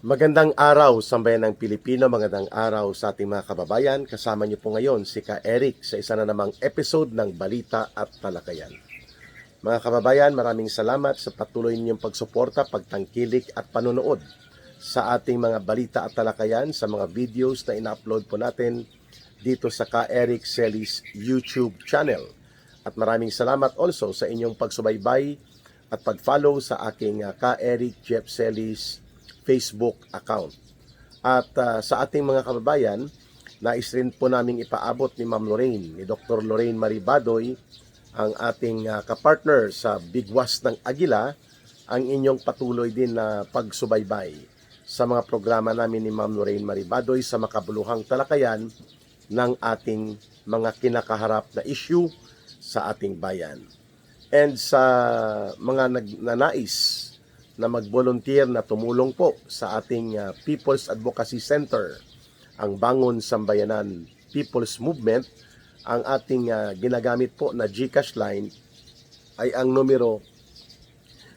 Magandang araw, sambayan ng Pilipino. Magandang araw sa ating mga kababayan. Kasama niyo po ngayon si Ka Eric sa isa na namang episode ng Balita at Talakayan. Mga kababayan, maraming salamat sa patuloy ninyong pagsuporta, pagtangkilik at panonood sa ating mga balita at talakayan sa mga videos na ina-upload po natin dito sa Ka Eric Celis YouTube channel. At maraming salamat also sa inyong pagsubaybay at pag-follow sa aking Ka Eric Jeff Celis Facebook account. At sa ating mga kababayan, nais rin po naming ipaabot ni Ma'am Lorraine, ni Dr. Lorraine Maribadoy, ang ating kapartner sa Bigwas ng Agila, ang inyong patuloy din na pagsubaybay sa mga programa namin ni Ma'am Lorraine Maribadoy sa makabuluhang talakayan ng ating mga kinakaharap na issue sa ating bayan. And sa mga nagnanais na mag-volunteer na tumulong po sa ating People's Advocacy Center, ang Bangon Sambayanan People's Movement, ang ating ginagamit po na GCash line ay ang numero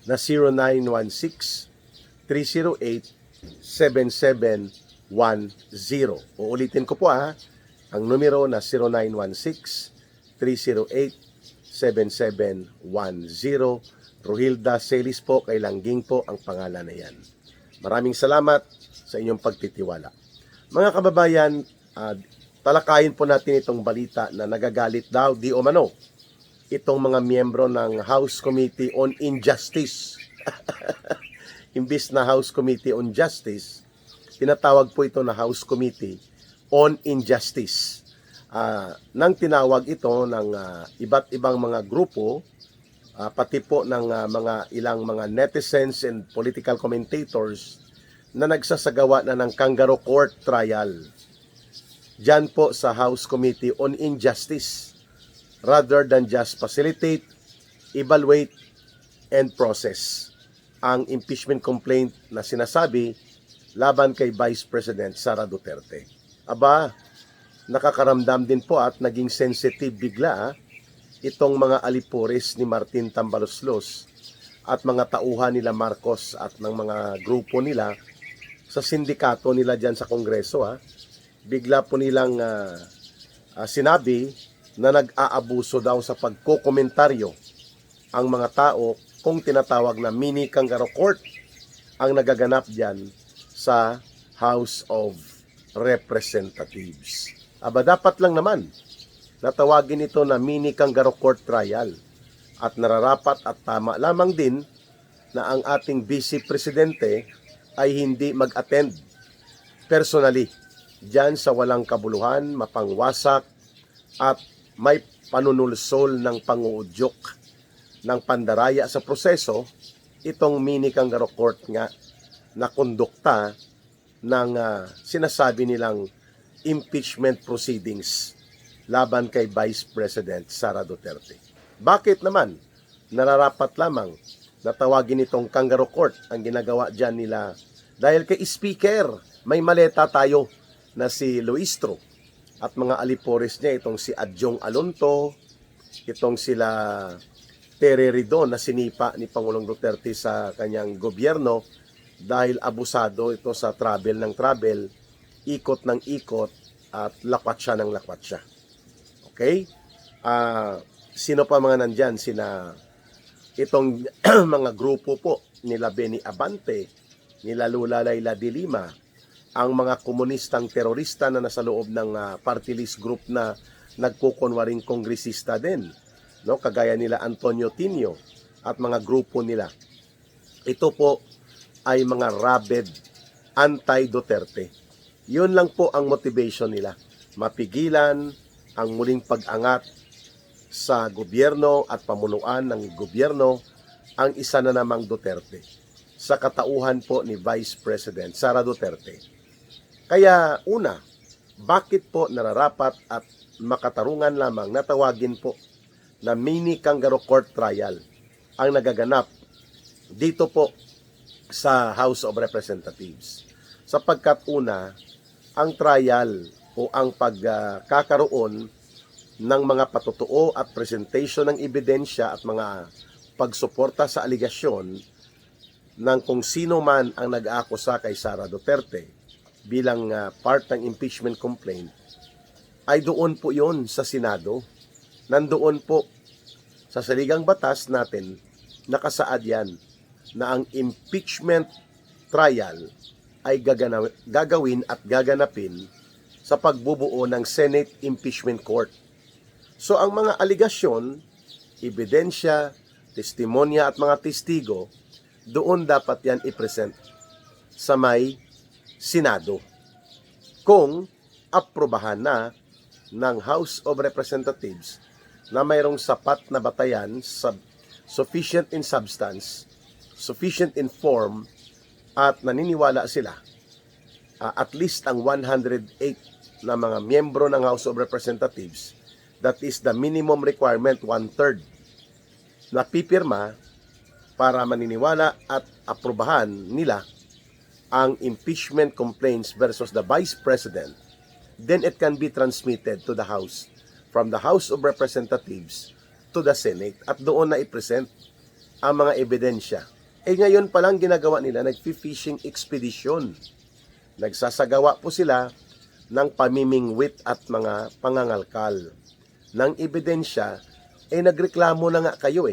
na 0916-308-7710. Uulitin ko po ang numero na 0916-308-7710. Rohilda Celis po, kay Langging po ang pangalan na yan. Maraming salamat sa inyong pagtitiwala. Mga kababayan, talakayin po natin itong balita na nagagalit daw di umano itong mga miyembro ng House Committee on Injustice. Imbis na House Committee on Justice, tinatawag po ito na House Committee on Injustice. Nang tinawag ito ng iba't ibang mga grupo, pati po ng ilang mga netizens and political commentators na nagsasagawa na ng kangaroo court trial dyan po sa House Committee on Injustice, rather than just facilitate, evaluate, and process ang impeachment complaint na sinasabi laban kay Vice President Sara Duterte. Aba, nakakaramdam din po at naging sensitive bigla itong mga alipores ni Martin Tambaloslos at mga tauhan nila Marcos at ng mga grupo nila sa sindikato nila dyan sa Kongreso. Bigla po nilang sinabi na nag-aabuso daw sa pagkokomentaryo ang mga tao kung tinatawag na mini kangaroo court ang nagaganap dyan sa House of Representatives. Aba, dapat lang naman natawagin ito na mini kangaroo court trial at nararapat at tama lamang din na ang ating Vice Presidente ay hindi mag-attend personally dyan sa walang kabuluhan, mapangwasak at may panunulsol ng panguudyok ng pandaraya sa proseso, itong mini kangaroo court nga na kondukta ng sinasabi nilang impeachment proceedings laban kay Vice President Sara Duterte. Bakit naman nararapat lamang na tawagin itong kangaroo court ang ginagawa dyan nila? Dahil kay Speaker, may maleta tayo na si Luistro at mga alipores niya, itong si Adjong Alonto, itong sila Tere Ridon na sinipa ni Pangulong Duterte sa kanyang gobyerno dahil abusado ito sa travel ng travel, ikot ng ikot at lakwat siya ng lakwat siya. Okay? Sino pa mga nandyan? Itong mga grupo po nila Benny Abante, nila Lula Layla de Lima, ang mga komunistang terorista na nasa loob ng party list group na nagkukunwaring kongresista din, no? Kagaya nila Antonio Tinio at mga grupo nila. Ito po ay mga rabid anti-Duterte. Yun lang po ang motivation nila. Mapigilan ang muling pag-angat sa gobyerno at pamunuan ng gobyerno ang isa na namang Duterte sa katauhan po ni Vice President Sara Duterte. Kaya una, bakit po nararapat at makatarungan lamang na tawagin po na mini kangaroo court trial ang nagaganap dito po sa House of Representatives? Sapagkat una, ang trial o ang pagkakaroon ng mga patutuo at presentation ng ebidensya at mga pagsuporta sa aligasyon ng kung sino man ang nag-aakusa kay Sara Duterte bilang part ng impeachment complaint, ay doon po yon sa Senado. Nandoon po sa saligang batas natin, nakasaad yan na ang impeachment trial ay gagawin at gaganapin sa pagbubuo ng Senate Impeachment Court. So ang mga aligasyon, ebidensya, testimonya at mga testigo, doon dapat yan i-present sa may Senado. Kung aprobahan na ng House of Representatives na mayroong sapat na batayan, sufficient in substance, sufficient in form, at naniniwala sila, at least ang 108 na mga miyembro ng House of Representatives, that is the minimum requirement, 1/3, na pipirma para maniniwala at aprobahan nila ang impeachment complaints versus the Vice President, then it can be transmitted to the House, from the House of Representatives to the Senate, at doon na i-present ang mga ebidensya. Ngayon pa lang ginagawa nila, nag-fishing expedition. Nagsasagawa po sila ng pamimingwit at mga pangangalkal ng ebidensya. Nagreklamo na nga kayo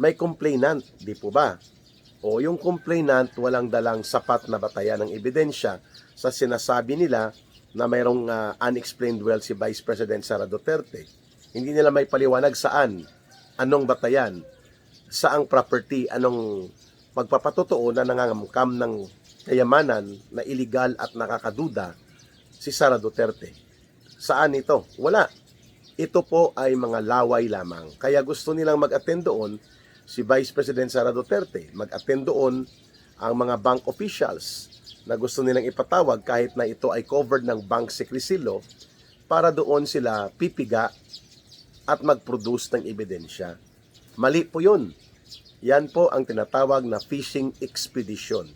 May complainant, di po ba? O yung complainant walang dalang sapat na batayan ng ebidensya sa sinasabi nila na mayroong unexplained wealth si Vice President Sara Duterte. Hindi nila may paliwanag saan, anong batayan, saang property, anong pagpapatotoo na nangangamkam ng kayamanan na iligal at nakakaduda si Sara Duterte. Saan ito? Wala. Ito po ay mga laway lamang. Kaya gusto nilang mag-attend doon si Vice President Sara Duterte. Mag-attend doon ang mga bank officials na gusto nilang ipatawag kahit na ito ay covered ng bank secrecy law, para doon sila pipiga at mag-produce ng ebidensya. Mali po yun. Yan po ang tinatawag na fishing expedition.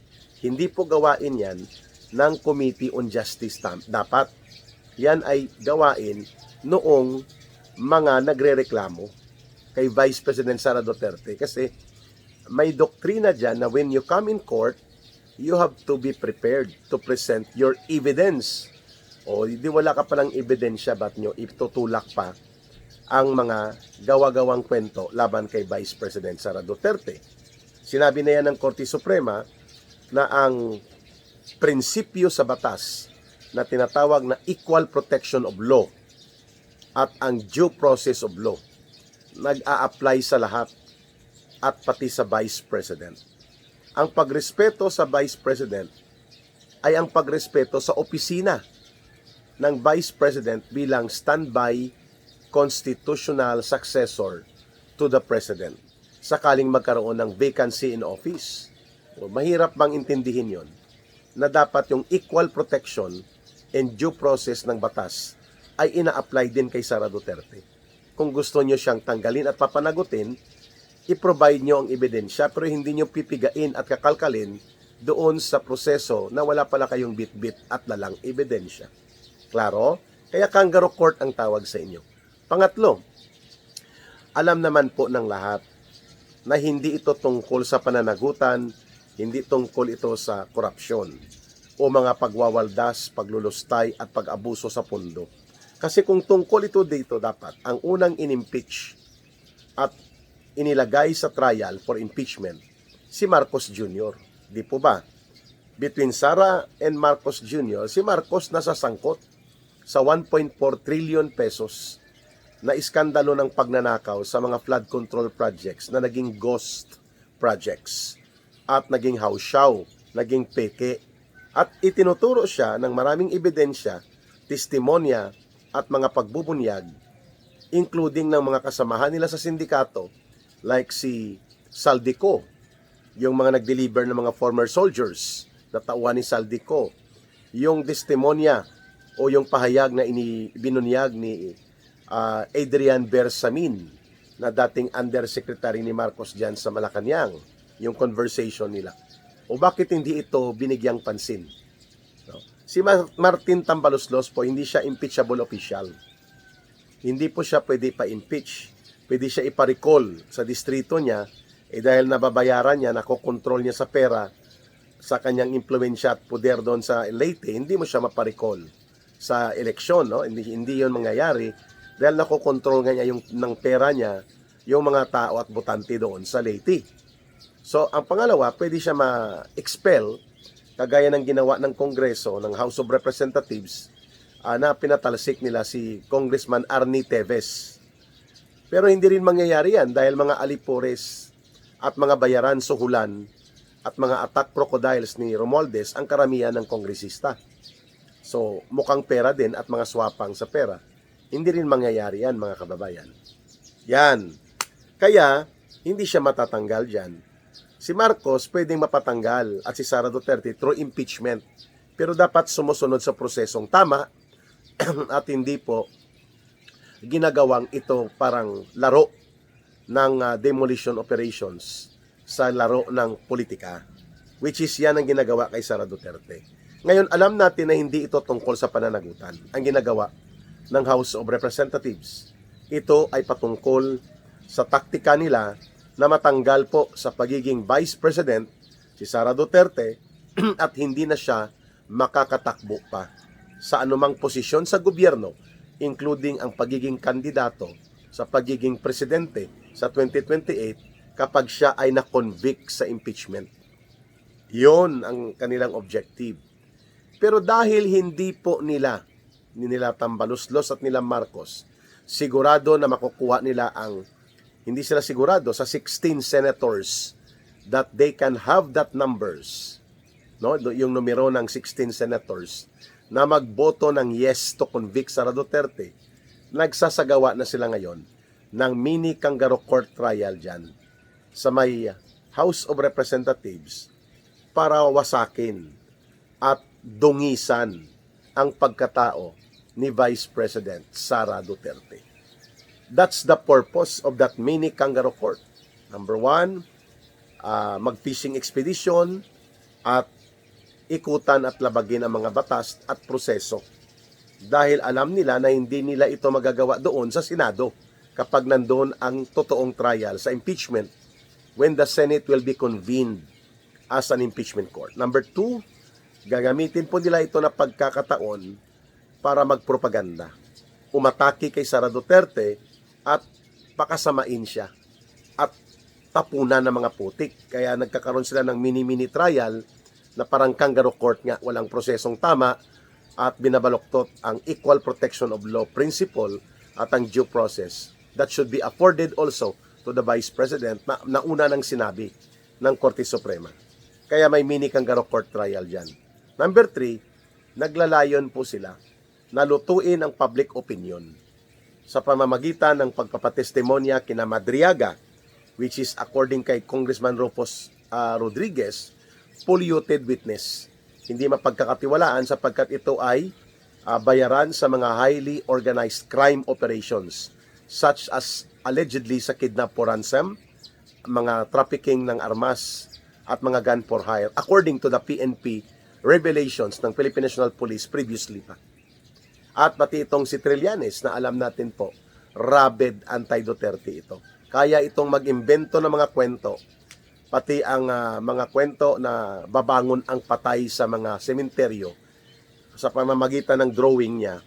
Hindi po gawain yan ng Committee on Justice dapat. Yan ay gawain noong mga nagrereklamo kay Vice President Sara Duterte, kasi may doktrina dyan na when you come in court, you have to be prepared to present your evidence. O di wala ka palang ebidensya, ba't nyo itutulak pa ang mga gawa-gawang kwento laban kay Vice President Sara Duterte? Sinabi na yan ng Korte Suprema na ang prinsipyo sa batas na tinatawag na equal protection of law at ang due process of law nag-a-apply sa lahat at pati sa Vice President. Ang pagrespeto sa Vice President ay ang pagrespeto sa opisina ng Vice President bilang standby constitutional successor to the President sakaling magkaroon ng vacancy in office. Mahirap bang intindihin yon na dapat yung equal protection and due process ng batas ay ina-apply din kay Sara Duterte. Kung gusto nyo siyang tanggalin at papanagutin, i-provide nyo ang ebidensya, pero hindi nyo pipigain at kakalkalin doon sa proseso na wala pala kayong bit-bit at lalang ebidensya. Klaro? Kaya kangaroo court ang tawag sa inyo. Pangatlo, alam naman po ng lahat na hindi ito tungkol sa pananagutan, hindi tungkol ito sa korupsyon o mga pagwawaldas, paglulustay at pag-abuso sa pondo. Kasi kung tungkol ito dito, dapat ang unang inimpeach at inilagay sa trial for impeachment si Marcos Jr. Di po ba? Between Sara and Marcos Jr., si Marcos nasasangkot sa 1.4 trillion pesos na iskandalo ng pagnanakaw sa mga flood control projects na naging ghost projects at naging hausyaw, naging peke. At itinuturo siya ng maraming ebidensya, testimonya at mga pagbubunyag, including ng mga kasamahan nila sa sindikato like si Saldico, yung mga nag-deliver ng mga former soldiers na tauhan ni Saldico, yung testimonya o yung pahayag na binunyag ni Adrian Bersamin na dating undersecretary ni Marcos dyan sa Malacanang, yung conversation nila. O bakit hindi ito binigyang pansin? No? Si Martin Tambaloslos po, hindi siya impeachable official. Hindi po siya pwede pa-impeach. Pwede siya ipa-recall sa distrito niya, dahil nababayaran niya, nakokontrol niya sa pera, sa kanyang impluensya at poder doon sa Leyte, hindi mo siya maparicall sa eleksyon, no? Hindi 'yon mangyayari dahil nakokontrol nga niya yung ng pera niya yung mga tao at botante doon sa Leyte. So, ang pangalawa, pwede siya ma-expel kagaya ng ginawa ng Kongreso, ng House of Representatives, na pinatalsik nila si Congressman Arnie Teves. Pero hindi rin mangyayari yan dahil mga alipores at mga bayaran suhulan at mga attack crocodiles ni Romualdez ang karamihan ng kongresista. So, mukhang pera din at mga swapang sa pera. Hindi rin mangyayari yan, mga kababayan. Yan. Kaya, hindi siya matatanggal dyan. Si Marcos pwedeng mapatanggal at si Sara Duterte through impeachment. Pero dapat sumusunod sa prosesong tama at hindi po ginagawang ito parang laro ng demolition operations sa laro ng politika, which is yan ang ginagawa kay Sara Duterte. Ngayon, alam natin na hindi ito tungkol sa pananagutan. Ang ginagawa ng House of Representatives, ito ay patungkol sa taktika nila na matanggal po sa pagiging Vice President si Sara Duterte at hindi na siya makakatakbo pa sa anumang posisyon sa gobyerno, including ang pagiging kandidato sa pagiging presidente sa 2028 kapag siya ay na-convict sa impeachment. Yon ang kanilang objective. Pero dahil hindi po nila Tambaluslos at nila Marcos sigurado na makukuha nila hindi sila sigurado sa 16 senators that they can have that numbers, no? Yung numero ng 16 senators na magboto ng yes to convict Sara Duterte. Nagsasagawa na sila ngayon ng mini kangaroo court trial dyan sa may House of Representatives para wasakin at dungisan ang pagkatao ni Vice President Sara Duterte. That's the purpose of that mini kangaroo court. Number one, mag-fishing expedition at ikutan at labagin ang mga batas at proseso. Dahil alam nila na hindi nila ito magagawa doon sa Senado kapag nandoon ang totoong trial sa impeachment when the Senate will be convened as an impeachment court. Number two, gagamitin po nila ito na pagkakataon para magpropaganda. Umatake kay Sara Duterte at pakasamain siya at tapunan ng mga putik. Kaya nagkakaroon sila ng mini-mini trial na parang kangaroo court nga, walang prosesong tama at binabaloktot ang equal protection of law principle at ang due process that should be afforded also to the Vice President na una nang sinabi ng Korte Suprema. Kaya may mini kangaroo court trial dyan. Number 3, naglalayon po sila na lutuin ang public opinion sa pamamagitan ng pagpapatestimonya kina Madriaga, which is according kay Congressman Rufus Rodriguez, polluted witness. Hindi mapagkakatiwalaan sapagkat ito ay bayaran sa mga highly organized crime operations such as allegedly sa kidnap for ransom, mga trafficking ng armas at mga gun for hire according to the PNP revelations ng Philippine National Police previously pa. At pati itong si Trillanes na alam natin po, rabid anti-Duterte ito. Kaya itong mag-imbento ng mga kwento, pati ang mga kwento na babangon ang patay sa mga sementeryo sa pamamagitan ng drawing niya,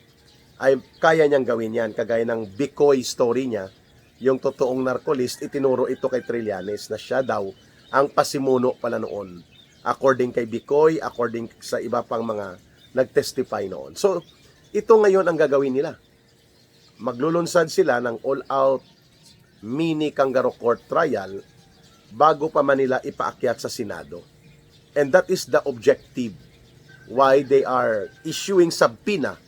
ay kaya niyang gawin yan. Kagaya ng Bicoy story niya, yung totoong narcolist, itinuro ito kay Trillanes na siya daw ang pasimuno pala noon. According kay Bicoy, according sa iba pang mga nag-testify noon. So, ito ngayon ang gagawin nila. Maglulunsad sila ng all-out mini kangaroo court trial bago pa man nila ipaakyat sa Senado. And that is the objective why they are issuing subpoena.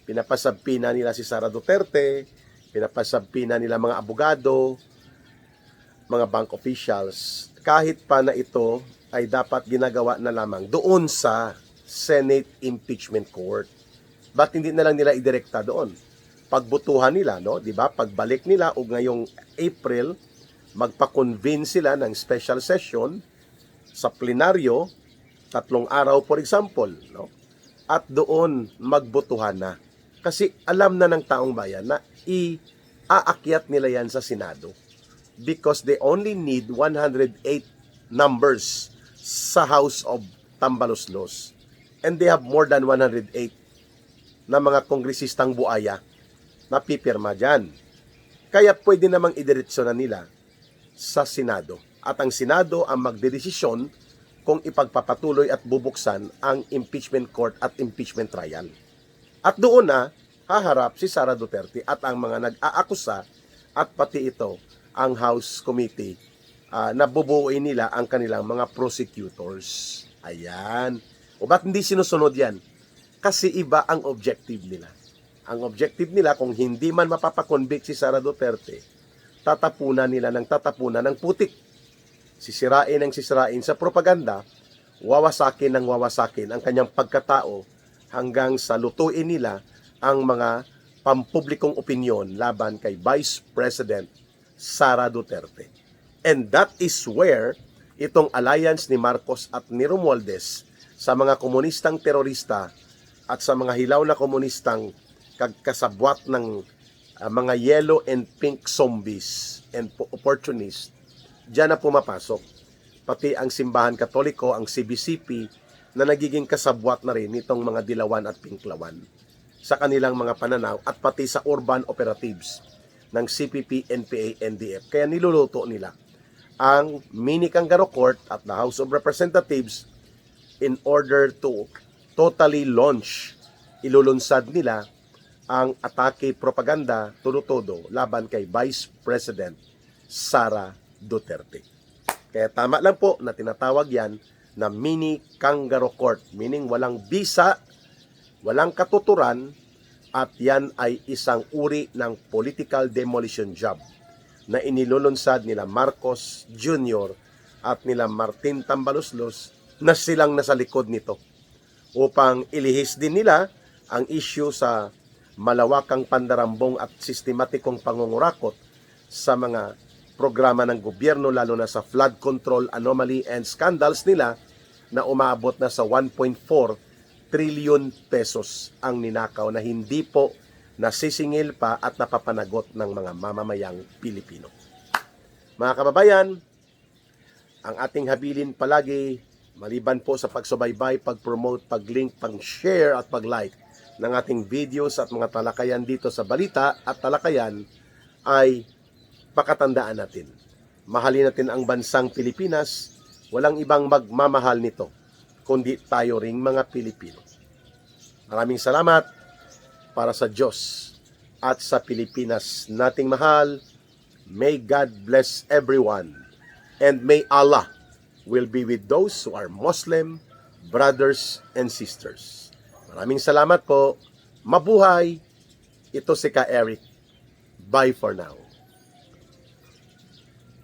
Pinapasubpoena nila si Sara Duterte, pinapasubpoena nila mga abogado, mga bank officials, kahit pa na ito ay dapat ginagawa na lamang doon sa Senate Impeachment Court. Ba't hindi na lang nila idirekta doon? Pagbutuhan nila, no? 'Di ba? Pagbalik nila o ngayong April, magpa-convene sila ng special session sa plenaryo, 3 araw for example, no? At doon magbutuhan na. Kasi alam na ng taong bayan na iaakyat nila yan sa Senado. because they only need 108 numbers sa House of Tambaloslos. And they have more than 108 na mga kongresistang buaya na pipirma dyan. Kaya pwede namang idiretso na nila sa Senado. At ang Senado ang magdedesisyon kung ipagpapatuloy at bubuksan ang impeachment court at impeachment trial. At doon na haharap si Sara Duterte at ang mga nag-aakusa at pati ito ang House Committee na bubuuin nila ang kanilang mga prosecutors. Ayan. O ba't hindi sinusunod yan? Kasi iba ang objective nila. Ang objective nila, kung hindi man mapapakonvict si Sara Duterte, tatapunan nila ng putik. Sisirain sa propaganda, wawasakin ang kanyang pagkatao hanggang sa lutuin nila ang mga pampublikong opinyon laban kay Vice President Sara Duterte. And that is where itong alliance ni Marcos at ni Romualdez sa mga komunistang terorista at sa mga hilaw na komunistang kasabwat ng mga yellow and pink zombies and opportunists, diyan na pumapasok. Pati ang simbahan katoliko, ang CBCP, na nagiging kasabwat na rin itong mga dilawan at pinklawan sa kanilang mga pananaw at pati sa urban operatives ng CPP, NPA, NDF. Kaya niluluto nila ang mini kangaroo court at the House of Representatives in order to totally launch, ilulunsad nila ang atake propaganda todo laban kay Vice President Sara Duterte. Kaya tama lang po na tinatawag yan na mini kangaroo court, meaning walang bisa, walang katuturan, at yan ay isang uri ng political demolition job na inilulunsad nila Marcos Jr. at nila Martin Tambaloslos na silang nasa likod nito upang ilihis din nila ang issue sa malawakang pandarambong at sistematikong pangungurakot sa mga programa ng gobyerno, lalo na sa flood control anomaly and scandals nila na umaabot na sa 1.4 trillion pesos ang ninakaw na hindi po nasisingil pa at napapanagot ng mga mamamayang Pilipino. Mga kababayan, ang ating habilin palagi, maliban po sa pagsubaybay, pag-promote, pag-link, pag-share at pag-like ng ating videos at mga talakayan dito sa Balita at Talakayan, ay pakatandaan natin. Mahalin natin ang bansang Pilipinas, walang ibang magmamahal nito, kundi tayo ring mga Pilipino. Maraming salamat para sa Diyos at sa Pilipinas nating mahal. May God bless everyone, and may Allah will be with those who are Muslim brothers and sisters. Maraming salamat po. Mabuhay. Ito si Ka Eric. Bye for now.